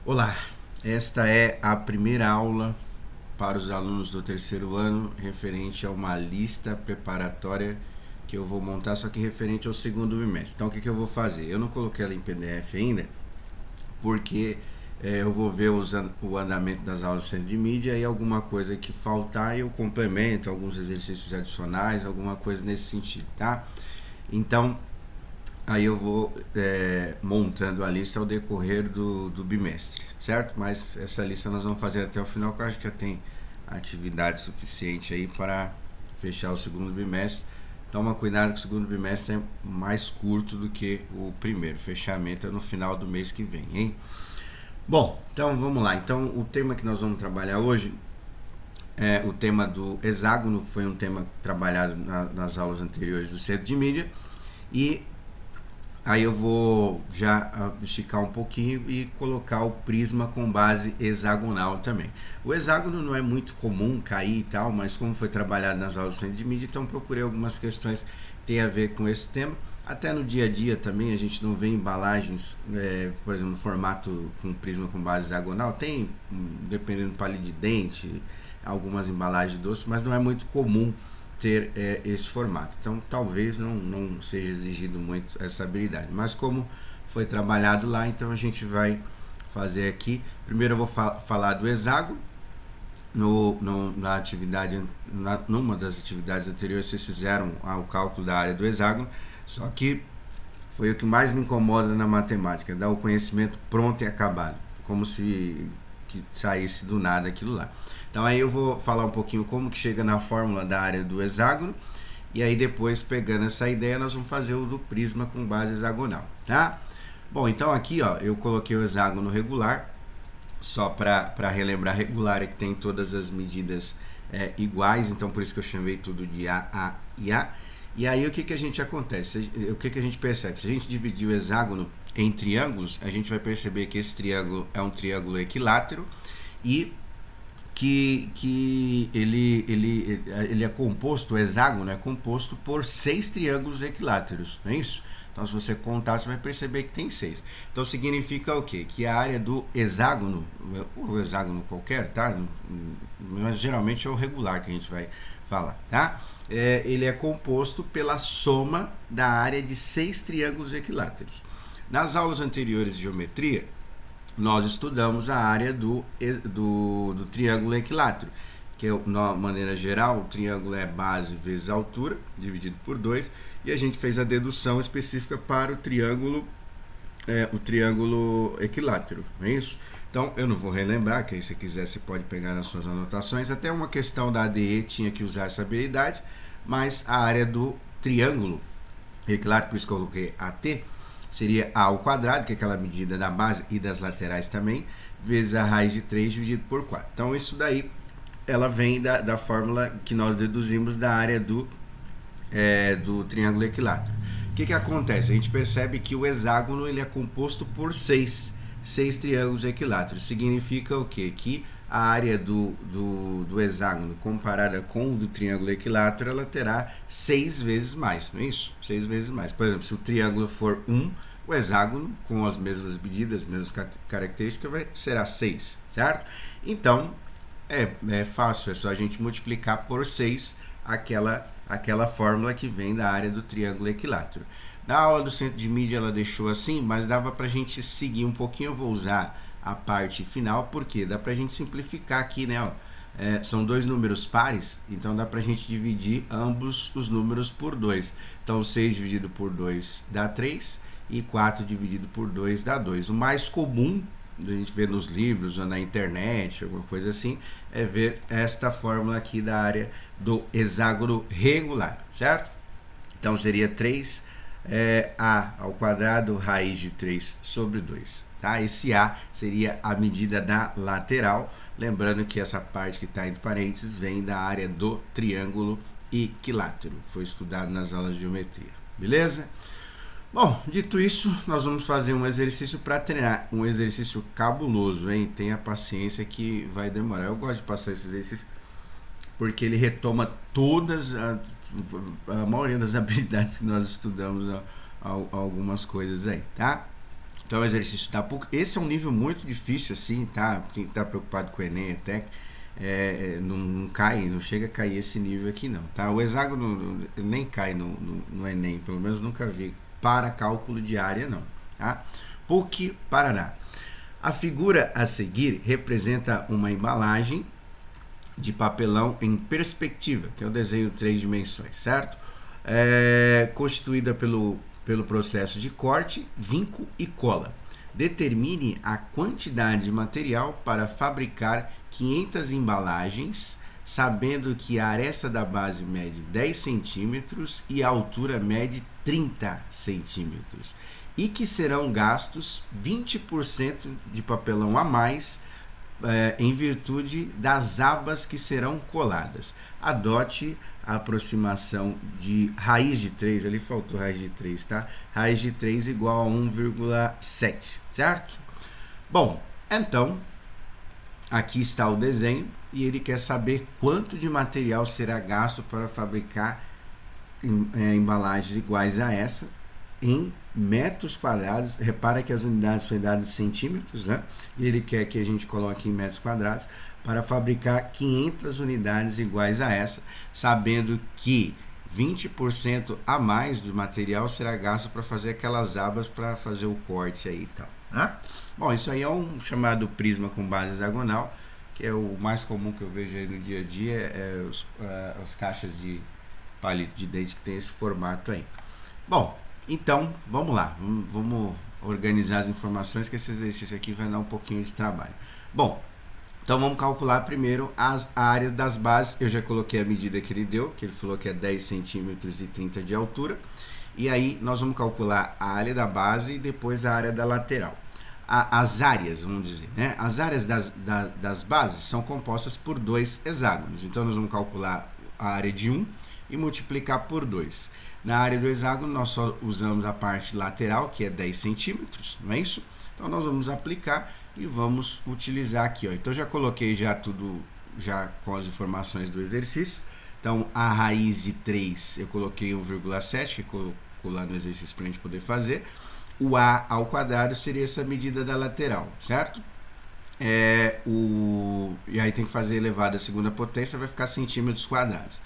Olá, esta é a primeira aula para os alunos do terceiro ano referente a uma lista preparatória que eu vou montar, só que referente ao segundo bimestre. Então, o que eu vou fazer? Eu não coloquei ela em PDF ainda, porque eu vou ver o andamento das aulas do centro de mídia e alguma coisa que faltar eu complemento, alguns exercícios adicionais, alguma coisa nesse sentido, tá? Então, aí eu vou montando a lista ao decorrer do bimestre, certo? Mas essa lista nós vamos fazer até o final, que eu acho que já tem atividade suficiente aí para fechar o segundo bimestre. Toma cuidado que o segundo bimestre é mais curto do que o primeiro. Fechamento é no final do mês que vem, hein? Bom, então vamos lá. Então o tema que nós vamos trabalhar hoje é o tema do hexágono, que foi um tema trabalhado nas aulas anteriores do centro de mídia. E aí eu vou já esticar um pouquinho e colocar o prisma com base hexagonal também. O hexágono não é muito comum cair e tal, mas como foi trabalhado nas aulas do centro de mídia, então procurei algumas questões que têm a ver com esse tema. Até no dia a dia também a gente não vê embalagens, por exemplo, no formato com prisma com base hexagonal. Tem, dependendo do palito de dente, algumas embalagens doces, mas não é muito comum ter esse formato. Então talvez não seja exigido muito essa habilidade, mas como foi trabalhado lá, então a gente vai fazer aqui. Primeiro eu vou falar do hexágono. Na atividade, numa das atividades anteriores vocês fizeram o cálculo da área do hexágono, só que foi o que mais me incomoda na matemática, dar o conhecimento pronto e acabado, como se que saísse do nada aquilo lá. Então aí eu vou falar um pouquinho como que chega na fórmula da área do hexágono, e aí depois, pegando essa ideia, nós vamos fazer o do prisma com base hexagonal, tá? Bom, então aqui ó, eu coloquei o hexágono regular, só para relembrar, regular é que tem todas as medidas iguais, então por isso que eu chamei tudo de A e A. E aí o que a gente acontece? O que a gente percebe? Se a gente dividir o hexágono em triângulos, a gente vai perceber que esse triângulo é um triângulo equilátero e que ele é composto, o hexágono é composto por 6 triângulos equiláteros, não é isso? Então, se você contar, você vai perceber que tem 6. Então, significa o quê? Que a área do hexágono, o hexágono qualquer, tá? Mas geralmente é o regular que a gente vai falar, tá? Ele é composto pela soma da área de 6 triângulos equiláteros. Nas aulas anteriores de geometria, nós estudamos a área do triângulo equilátero, que de maneira geral, o triângulo é base vezes altura, dividido por 2, e a gente fez a dedução específica para o triângulo equilátero, não é isso? Então, eu não vou relembrar, que aí se quiser você pode pegar nas suas anotações, até uma questão da ADE tinha que usar essa habilidade, mas a área do triângulo equilátero, por isso que eu coloquei AT, seria A ao quadrado, que é aquela medida da base e das laterais também, vezes a raiz de 3 dividido por 4. Então, isso daí, ela vem da fórmula que nós deduzimos da área do triângulo equilátero. O que acontece? A gente percebe que o hexágono ele é composto por 6 triângulos equiláteros. Significa o quê? Que a área do hexágono comparada com o do triângulo equilátero, ela terá 6 vezes mais, não é isso? 6 vezes mais. Por exemplo, se o triângulo for 1, o hexágono, com as mesmas medidas, as mesmas características, será 6, certo? Então, é fácil, é só a gente multiplicar por 6 aquela fórmula que vem da área do triângulo equilátero. Na aula do centro de mídia ela deixou assim, mas dava para a gente seguir um pouquinho. Eu vou usar a parte final, porque dá para a gente simplificar aqui, né? São dois números pares, então dá para a gente dividir ambos os números por 2. Então 6 dividido por 2 dá 3 e 4 dividido por 2 dá 2. O mais comum a gente vê nos livros ou na internet, alguma coisa assim, é ver esta fórmula aqui da área do hexágono regular, certo? Então seria 3 A ao quadrado raiz de 3 sobre 2, tá? Esse A seria a medida da lateral, lembrando que essa parte que está entre parênteses vem da área do triângulo equilátero, que foi estudado nas aulas de geometria, beleza? Bom, dito isso, nós vamos fazer um exercício para treinar, um exercício cabuloso, hein? Tenha paciência que vai demorar. Eu gosto de passar esse exercício porque ele retoma todas, a maioria das habilidades que nós estudamos, algumas coisas aí, tá? Então, o exercício da PUC, esse é um nível muito difícil, assim, tá? Quem está preocupado com o Enem até, não cai, não chega a cair esse nível aqui, não, tá? O hexágono nem cai no Enem, pelo menos nunca vi, para cálculo de área, não, tá? PUC Paraná. A figura a seguir representa uma embalagem de papelão em perspectiva, que é o desenho 3 dimensões, certo? Constituída pelo processo de corte, vinco e cola. Determine a quantidade de material para fabricar 500 embalagens, sabendo que a aresta da base mede 10 centímetros e a altura mede 30 centímetros. E que serão gastos 20% de papelão a mais em virtude das abas que serão coladas. Adote a aproximação de raiz de 3, ali faltou raiz de 3, tá? Raiz de 3 igual a 1,7, certo? Bom, então, aqui está o desenho e ele quer saber quanto de material será gasto para fabricar embalagens iguais a essa em metros quadrados. Repara que as unidades são dadas em centímetros, né? E ele quer que a gente coloque em metros quadrados para fabricar 500 unidades iguais a essa, sabendo que 20% a mais do material será gasto para fazer aquelas abas para fazer o corte aí e tal, né? Bom, isso aí é um chamado prisma com base hexagonal, que é o mais comum que eu vejo aí no dia a dia, as caixas de palito de dente que tem esse formato aí. Bom, então, vamos lá, vamos organizar as informações, que esse exercício aqui vai dar um pouquinho de trabalho. Bom, então vamos calcular primeiro a área das bases. Eu já coloquei a medida que ele deu, que ele falou que é 10 centímetros e 30 de altura. E aí nós vamos calcular a área da base e depois a área da lateral. As áreas, vamos dizer, né? As áreas das bases são compostas por dois hexágonos. Então nós vamos calcular a área de um e multiplicar por 2. Na área do hexágono, nós só usamos a parte lateral, que é 10 centímetros, não é isso? Então, nós vamos aplicar e vamos utilizar aqui, ó. Então, já coloquei já tudo, já com as informações do exercício. Então, a raiz de 3, eu coloquei 1,7, que colocou lá no exercício para a gente poder fazer. O A ao quadrado seria essa medida da lateral, certo? E aí tem que fazer elevado à segunda potência, vai ficar centímetros quadrados.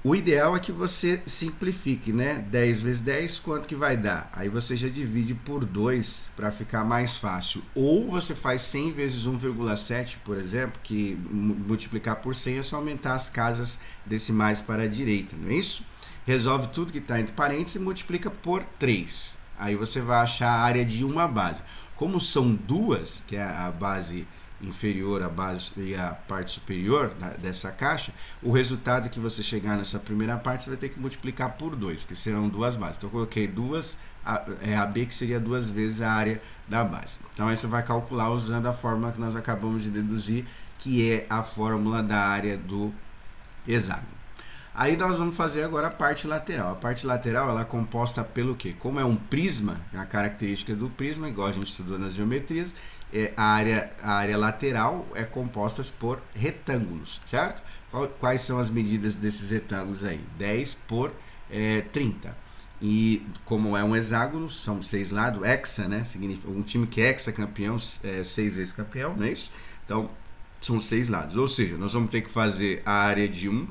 O ideal é que você simplifique, né? 10 vezes 10, quanto que vai dar? Aí você já divide por 2 para ficar mais fácil. Ou você faz 100 vezes 1,7, por exemplo, que multiplicar por 100 é só aumentar as casas decimais para a direita, não é isso? Resolve tudo que está entre parênteses e multiplica por 3. Aí você vai achar a área de uma base. Como são duas, que é a base inferior, a base e a parte superior dessa caixa, o resultado que você chegar nessa primeira parte, você vai ter que multiplicar por 2, porque serão duas bases. Então eu coloquei duas, AB, que seria 2 vezes a área da base. Então aí você vai calcular usando a fórmula que nós acabamos de deduzir, que é a fórmula da área do hexágono. Aí nós vamos fazer agora a parte lateral. A parte lateral ela é composta pelo quê? Como é um prisma, a característica do prisma, igual a gente estudou nas geometrias, a área lateral é composta por retângulos, certo? Quais são as medidas desses retângulos aí? 10 por 30. E como é um hexágono, são 6 lados, hexa, né? Significa um time que é hexacampeão, 6 vezes campeão, não é isso? Então, são 6 lados. Ou seja, nós vamos ter que fazer a área de um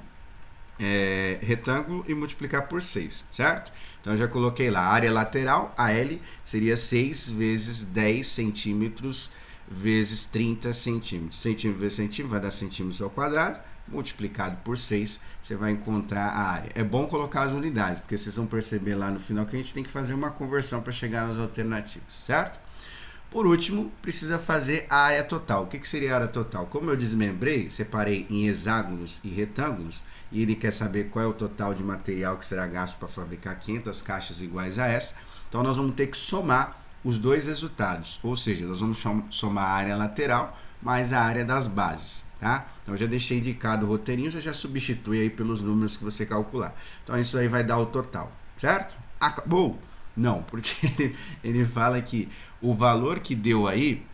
retângulo e multiplicar por 6, certo? Então, eu já coloquei lá, a área lateral, a L, seria 6 vezes 10 centímetros vezes 30 centímetros. Centímetro vezes centímetro vai dar centímetros ao quadrado, multiplicado por 6, você vai encontrar a área. É bom colocar as unidades, porque vocês vão perceber lá no final que a gente tem que fazer uma conversão para chegar nas alternativas, certo? Por último, precisa fazer a área total. O que seria a área total? Como eu desmembrei, separei em hexágonos e retângulos, e ele quer saber qual é o total de material que será gasto para fabricar 500 caixas iguais a essa. Então, nós vamos ter que somar os dois resultados, ou seja, nós vamos somar a área lateral mais a área das bases, tá? Então, eu já deixei indicado o roteirinho, você já substitui aí pelos números que você calcular. Então, isso aí vai dar o total, certo? Acabou? Não, porque ele fala que o valor que deu aí,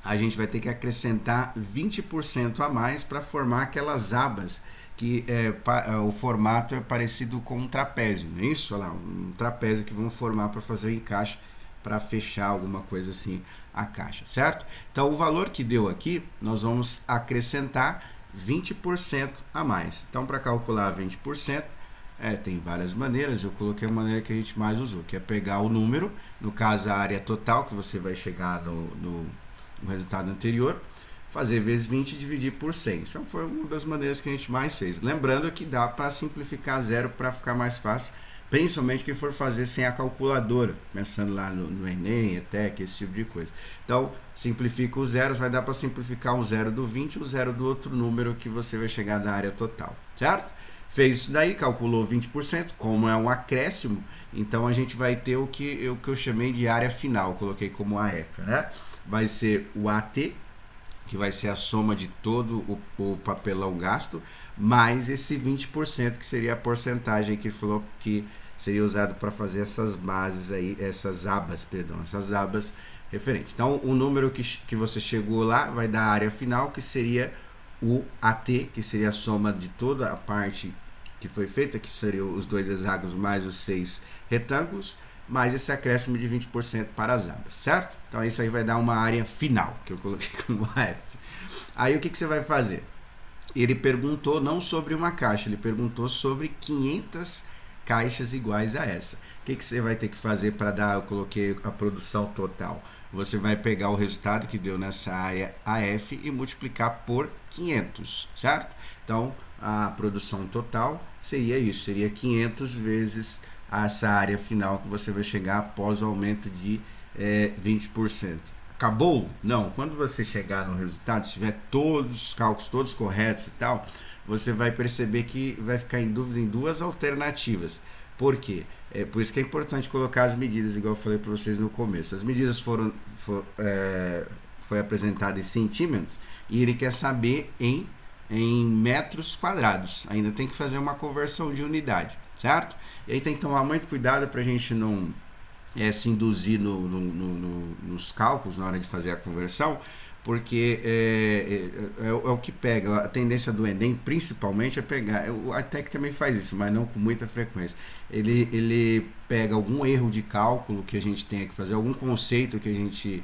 a gente vai ter que acrescentar 20% a mais para formar aquelas abas que o formato é parecido com um trapézio, não é isso? Olha lá, um trapézio que vão formar para fazer o encaixe para fechar alguma coisa assim a caixa, certo? Então o valor que deu aqui, nós vamos acrescentar 20% a mais. Então para calcular 20%, tem várias maneiras, eu coloquei a maneira que a gente mais usou, que é pegar o número, no caso a área total, que você vai chegar no resultado anterior, fazer vezes 20 e dividir por 100. Então foi uma das maneiras que a gente mais fez. Lembrando que dá para simplificar zero para ficar mais fácil, principalmente que for fazer sem a calculadora, pensando lá no Enem, ETEC, esse tipo de coisa. Então, simplifica os zeros, vai dar para simplificar um zero do 20 e o zero do outro número que você vai chegar da área total, certo? Fez isso daí, calculou 20%, como é um acréscimo, então a gente vai ter o que eu chamei de área final, coloquei como AF, né? Vai ser o AT, que vai ser a soma de todo o papelão gasto, mais esse 20%, que seria a porcentagem que falou que seria usado para fazer essas bases aí, essas abas referentes. Então, o número que você chegou lá vai dar a área final, que seria o AT, que seria a soma de toda a parte que foi feita, que seriam os 2 hexágonos mais os 6 retângulos, mais esse acréscimo de 20% para as abas, certo? Então isso aí vai dar uma área final, que eu coloquei como AF. Aí o que você vai fazer? Ele perguntou não sobre uma caixa, ele perguntou sobre 500 caixas iguais a essa. O que você vai ter que fazer para dar, eu coloquei a produção total. Você vai pegar o resultado que deu nessa área AF e multiplicar por 500, certo? Então, a produção total seria isso, seria 500 vezes essa área final que você vai chegar após o aumento de 20%. Acabou? Não. Quando você chegar no resultado, se tiver todos os cálculos todos corretos e tal, você vai perceber que vai ficar em dúvida em duas alternativas. Por quê? Por isso que é importante colocar as medidas, igual eu falei para vocês no começo. As medidas foi apresentado em centímetros e ele quer saber em metros quadrados. Ainda tem que fazer uma conversão de unidade, certo? E aí tem que tomar muito cuidado para a gente não se induzir nos cálculos na hora de fazer a conversão, porque é o que pega. A tendência do Enem, principalmente, é pegar. O ATEC também faz isso, mas não com muita frequência. Ele pega algum erro de cálculo que a gente tenha que fazer, algum conceito que a gente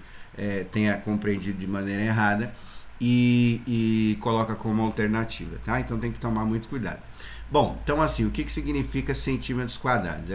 tenha compreendido de maneira errada e coloca como alternativa, tá? Então tem que tomar muito cuidado. Bom, então assim, o que significa centímetros quadrados?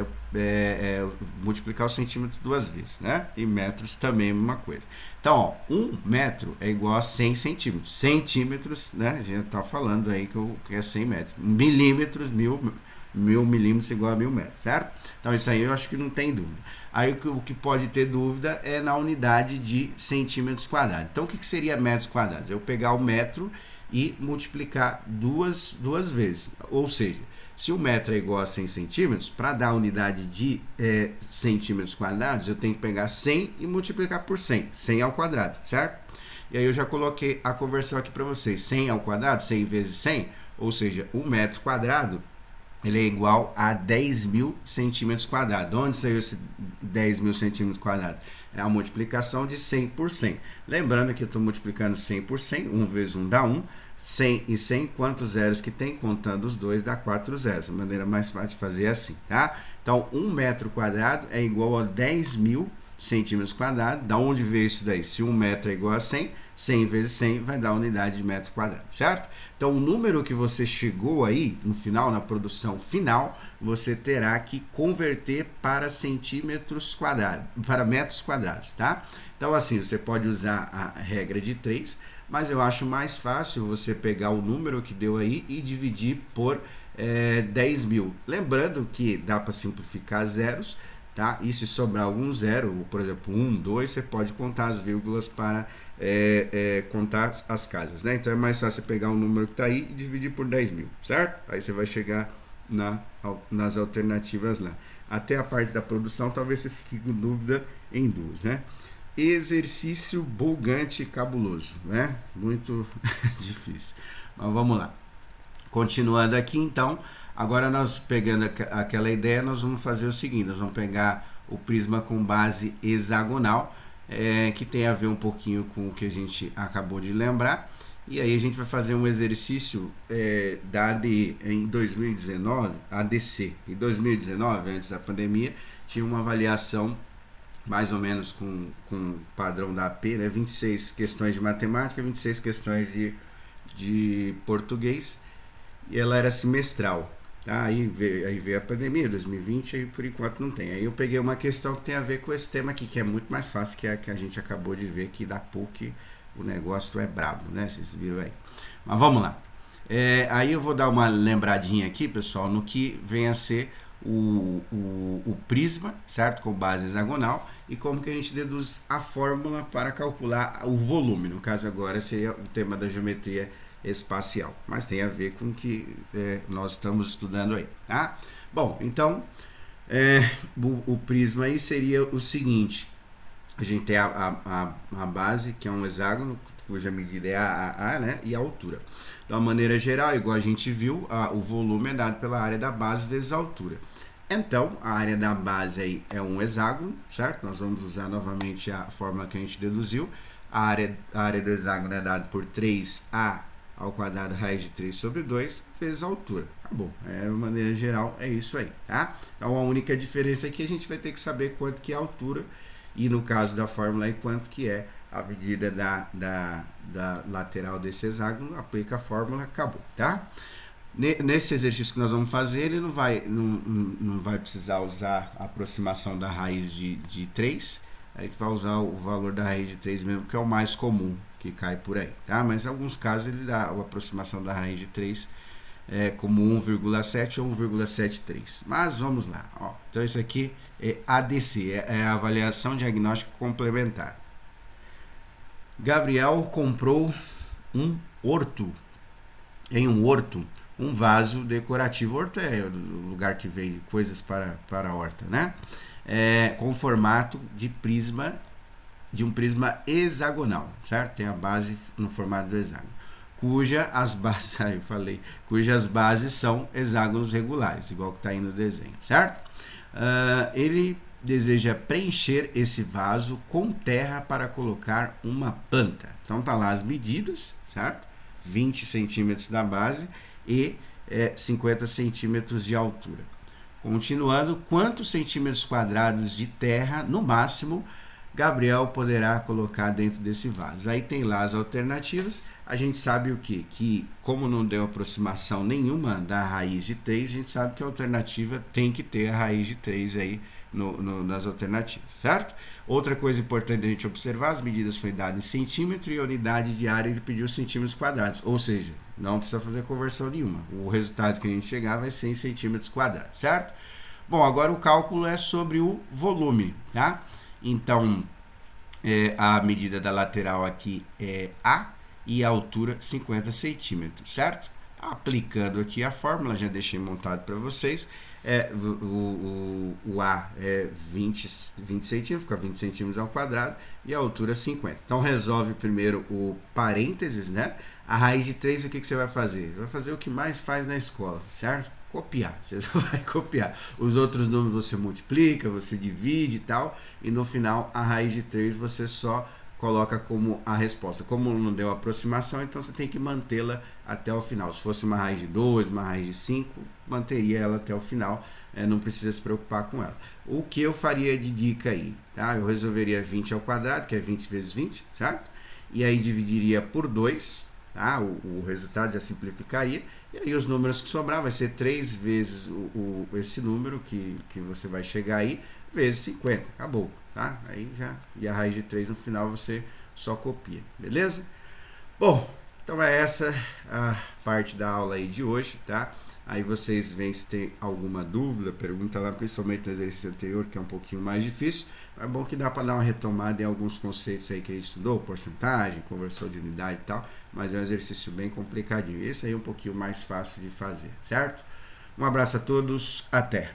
Multiplicar o centímetro duas vezes, né? E metros também é a mesma coisa. Então, ó, 1 metro é igual a 100 centímetros. Centímetros, né? A gente tá falando aí que é 100 metros. Milímetros, mil milímetros igual a 1000 metros, certo? Então isso aí eu acho que não tem dúvida. Aí o que pode ter dúvida é na unidade de centímetros quadrados. Então o que seria metros quadrados? Eu pegar o metro e multiplicar duas vezes. Ou seja, se o metro é igual a 100 centímetros, para dar a unidade de centímetros quadrados, eu tenho que pegar 100 e multiplicar por 100. 100 ao quadrado, certo? E aí eu já coloquei a conversão aqui para vocês. 100 ao quadrado, 100 vezes 100, ou seja, 1 metro quadrado, ele é igual a 10.000 centímetros quadrados. Onde saiu esse 10.000 centímetros quadrados? É a multiplicação de 100 por 100. Lembrando que eu estou multiplicando 100 por 100. 1 vezes 1 dá 1. 100 e 100, quantos zeros que tem? Contando os dois, dá 4 zeros. A maneira mais fácil de fazer é assim, tá? Então, 1 metro quadrado é igual a 10.000 centímetros quadrados. Da onde veio isso daí? Se 1 metro é igual a 100, 100 vezes 100 vai dar a unidade de metro quadrado, certo? Então, o número que você chegou aí, no final, na produção final, você terá que converter para centímetros quadrados, para metros quadrados, tá? Então, assim, você pode usar a regra de 3, mas eu acho mais fácil você pegar o número que deu aí e dividir por 10.000. Lembrando que dá para simplificar zeros, tá? E se sobrar algum zero, por exemplo, 1, 2, você pode contar as vírgulas para contar as casas, né? Então é mais fácil você pegar o número que está aí e dividir por 10.000, certo? Aí você vai chegar nas alternativas lá. Até a parte da produção, talvez você fique com dúvida em duas, né? Exercício bugante e cabuloso, né? Muito difícil. Mas vamos lá. Continuando aqui, então, agora nós pegando aquela ideia, nós vamos fazer o seguinte, nós vamos pegar o prisma com base hexagonal, que tem a ver um pouquinho com o que a gente acabou de lembrar, e aí a gente vai fazer um exercício da ADE em 2019, ADC. Em 2019, antes da pandemia, tinha uma avaliação mais ou menos com o padrão da AP, né? 26 questões de matemática, 26 questões de português, e ela era semestral. Tá? Aí veio a pandemia, 2020, aí por enquanto não tem. Aí eu peguei uma questão que tem a ver com esse tema aqui, que é muito mais fácil, que é a que a gente acabou de ver aqui da PUC. O negócio é brabo, né? Vocês viram aí. Mas vamos lá. Aí eu vou dar uma lembradinha aqui, pessoal, no que vem a ser o prisma, certo? Com base hexagonal, e como que a gente deduz a fórmula para calcular o volume. No caso agora seria o tema da geometria espacial, mas tem a ver com o que nós estamos estudando aí, tá? Bom, então o prisma aí seria o seguinte: a gente tem a base, que é um hexágono, cuja medida é a, né, e a altura. De uma maneira geral, igual a gente viu, o volume é dado pela área da base vezes a altura. Então, a área da base aí é um hexágono, certo? Nós vamos usar novamente a fórmula que a gente deduziu. A área do hexágono é dada por 3a ao quadrado raiz de 3 sobre 2 vezes a altura. Tá bom, de maneira geral é isso aí, tá? Então, a única diferença é que a gente vai ter que saber quanto que é a altura, e no caso da fórmula aí, quanto que é a medida da lateral desse hexágono, aplica a fórmula, acabou, tá? Nesse exercício que nós vamos fazer, ele não vai precisar usar a aproximação da raiz de 3, aí que vai usar o valor da raiz de 3 mesmo, que é o mais comum que cai por aí, tá? Mas em alguns casos ele dá a aproximação da raiz de 3 como 1,7 ou 1,73. Mas vamos lá, ó. Então isso aqui é ADC, é a avaliação diagnóstica complementar. Gabriel comprou em um horto, um vaso decorativo. Horto é o lugar que vende coisas para a horta, né? Com formato de um prisma hexagonal, certo? Tem a base no formato do hexágono, cujas bases são hexágonos regulares, igual que está aí no desenho, certo? Ele deseja preencher esse vaso com terra para colocar uma planta. Então tá lá as medidas, certo? 20 centímetros da base e 50 centímetros de altura. Continuando, quantos centímetros quadrados de terra, no máximo, Gabriel poderá colocar dentro desse vaso? Aí tem lá as alternativas. A gente sabe o quê? Que como não deu aproximação nenhuma da raiz de 3, a gente sabe que a alternativa tem que ter a raiz de 3 aí nas alternativas, certo? Outra coisa importante a gente observar: as medidas foi dada em centímetro e a unidade de área ele pediu centímetros quadrados, ou seja, não precisa fazer conversão nenhuma. O resultado que a gente chegar vai ser em centímetros quadrados, certo? Bom, agora o cálculo é sobre o volume, tá? Então, a medida da lateral aqui é A e a altura 50 centímetros, certo? Aplicando aqui a fórmula, já deixei montado para vocês. O A é 20 centímetros, fica 20 centímetros ao quadrado, e a altura 50. Então, resolve primeiro o parênteses, né? A raiz de 3, o que você vai fazer? Vai fazer o que mais faz na escola, certo? Copiar. Você vai copiar. Os outros números você multiplica, você divide e tal, e no final a raiz de 3 você só coloca como a resposta. Como não deu aproximação, então você tem que mantê-la até o final. Se fosse uma raiz de 2, uma raiz de 5, manteria ela até o final, não precisa se preocupar com ela. O que eu faria de dica aí? Tá? Eu resolveria 20 ao quadrado, que é 20 vezes 20, certo? E aí dividiria por 2, tá? O resultado já simplificaria, e aí os números que sobrar vai ser 3 vezes esse número que você vai chegar aí, vezes 50, acabou, tá? Aí já, e a raiz de 3 no final você só copia, beleza? Bom, então é essa a parte da aula aí de hoje, tá? Aí vocês veem se tem alguma dúvida, pergunta lá, principalmente no exercício anterior, que é um pouquinho mais difícil. É bom que dá para dar uma retomada em alguns conceitos aí que a gente estudou, porcentagem, conversão de unidade e tal, mas é um exercício bem complicadinho. Esse aí é um pouquinho mais fácil de fazer, certo? Um abraço a todos, até!